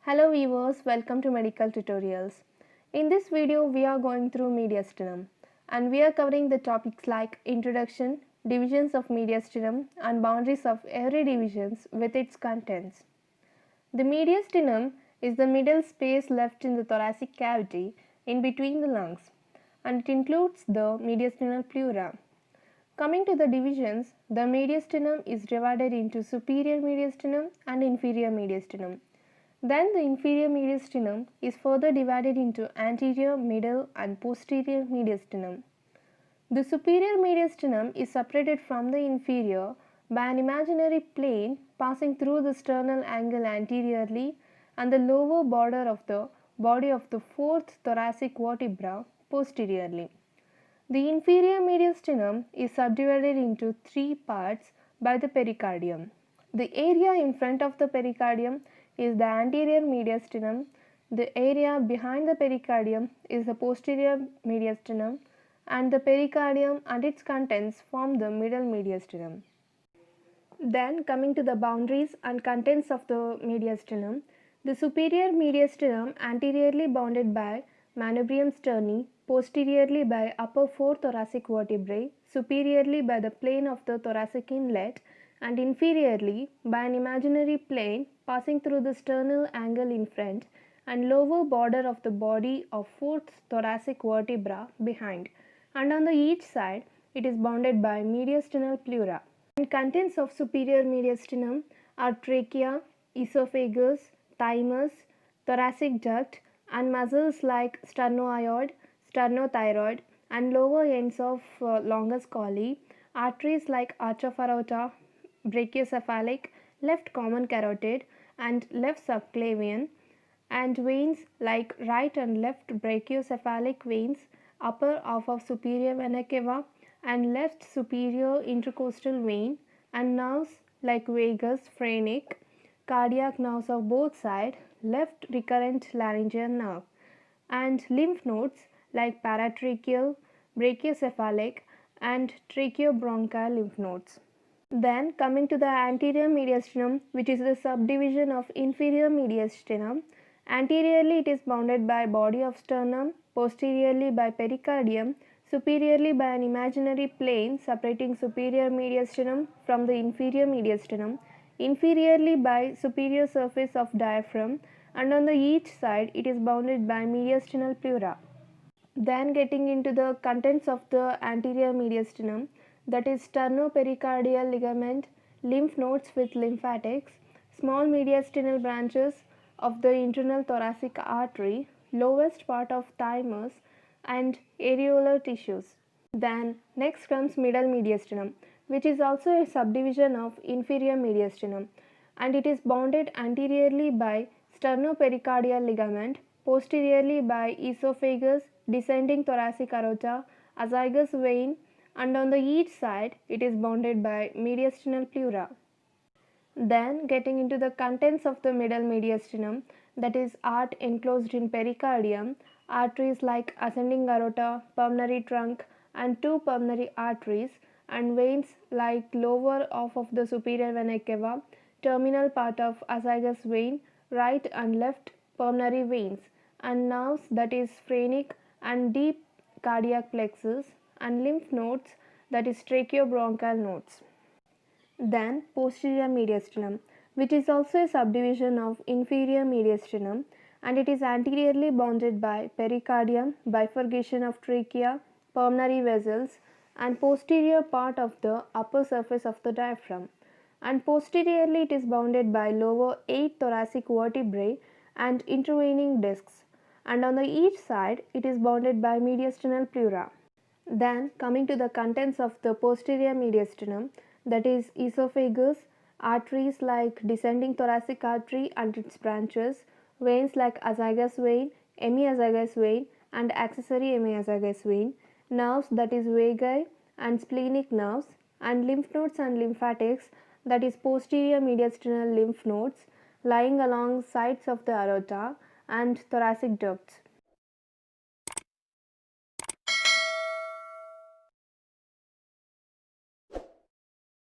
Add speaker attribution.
Speaker 1: Hello viewers, welcome to Medical Tutorials. In this video, we are going through mediastinum and we are covering the topics like introduction, divisions of mediastinum and boundaries of every divisions with its contents. The mediastinum is the middle space left in the thoracic cavity in between the lungs and it includes the mediastinal pleura. Coming to the divisions, the mediastinum is divided into superior mediastinum and inferior mediastinum. Then the inferior mediastinum is further divided into anterior, middle and posterior mediastinum. The superior mediastinum is separated from the inferior by an imaginary plane passing through the sternal angle anteriorly and the lower border of the body of the fourth thoracic vertebra posteriorly. The inferior mediastinum is subdivided into three parts by the pericardium. The area in front of the pericardium is the anterior mediastinum, the area behind the pericardium is the posterior mediastinum, and the pericardium and its contents form the middle mediastinum. Then coming to the boundaries and contents of the mediastinum, the superior mediastinum anteriorly bounded by manubrium sterni, posteriorly by upper four thoracic vertebrae, superiorly by the plane of the thoracic inlet, and inferiorly by an imaginary plane passing through the sternal angle in front and lower border of the body of fourth thoracic vertebra behind, and on the each side it is bounded by mediastinal pleura. And contents of superior mediastinum are trachea, esophagus, thymus, thoracic duct and muscles like sternoiod, sternothyroid and lower ends of longus colli, arteries like arch of aorta, brachiocephalic, left common carotid and left subclavian, and veins like right and left brachiocephalic veins, upper half of superior vena cava and left superior intercostal vein, and nerves like vagus, phrenic, cardiac nerves of both sides, left recurrent laryngeal nerve, and lymph nodes like paratracheal, brachiocephalic and tracheobronchial lymph nodes. Then coming to the anterior mediastinum, which is the subdivision of inferior mediastinum. Anteriorly it is bounded by body of sternum, posteriorly by pericardium, superiorly by an imaginary plane separating superior mediastinum from the inferior mediastinum, inferiorly by superior surface of diaphragm, and on the each side it is bounded by mediastinal pleura. Then getting into the contents of the anterior mediastinum, that is sternopericardial ligament, lymph nodes with lymphatics, small mediastinal branches of the internal thoracic artery, lowest part of thymus and areolar tissues. Then next comes middle mediastinum, which is also a subdivision of inferior mediastinum, and it is bounded anteriorly by sternopericardial ligament, posteriorly by esophagus, descending thoracic aorta, azygous vein, and on the each side it is bounded by mediastinal pleura. Then getting into the contents of the middle mediastinum, that is art enclosed in pericardium, arteries like ascending aorta, pulmonary trunk and two pulmonary arteries, and veins like lower half of the superior vena cava, terminal part of azygous vein, right and left pulmonary veins, and nerves, that is phrenic and deep cardiac plexus, and lymph nodes, that is tracheobronchial nodes. Then posterior mediastinum, which is also a subdivision of inferior mediastinum, and it is anteriorly bounded by pericardium, bifurcation of trachea, pulmonary vessels, and posterior part of the upper surface of the diaphragm, and posteriorly it is bounded by lower 8 thoracic vertebrae and intervening discs, and on the each side it is bounded by mediastinal pleura. Then coming to the contents of the posterior mediastinum, that is esophagus, arteries like descending thoracic artery and its branches, veins like azygous vein, hemiazygous vein and accessory hemiazygous vein, nerves, that is vagi and splenic nerves, and lymph nodes and lymphatics, that is posterior mediastinal lymph nodes lying along sides of the aorta and thoracic ducts.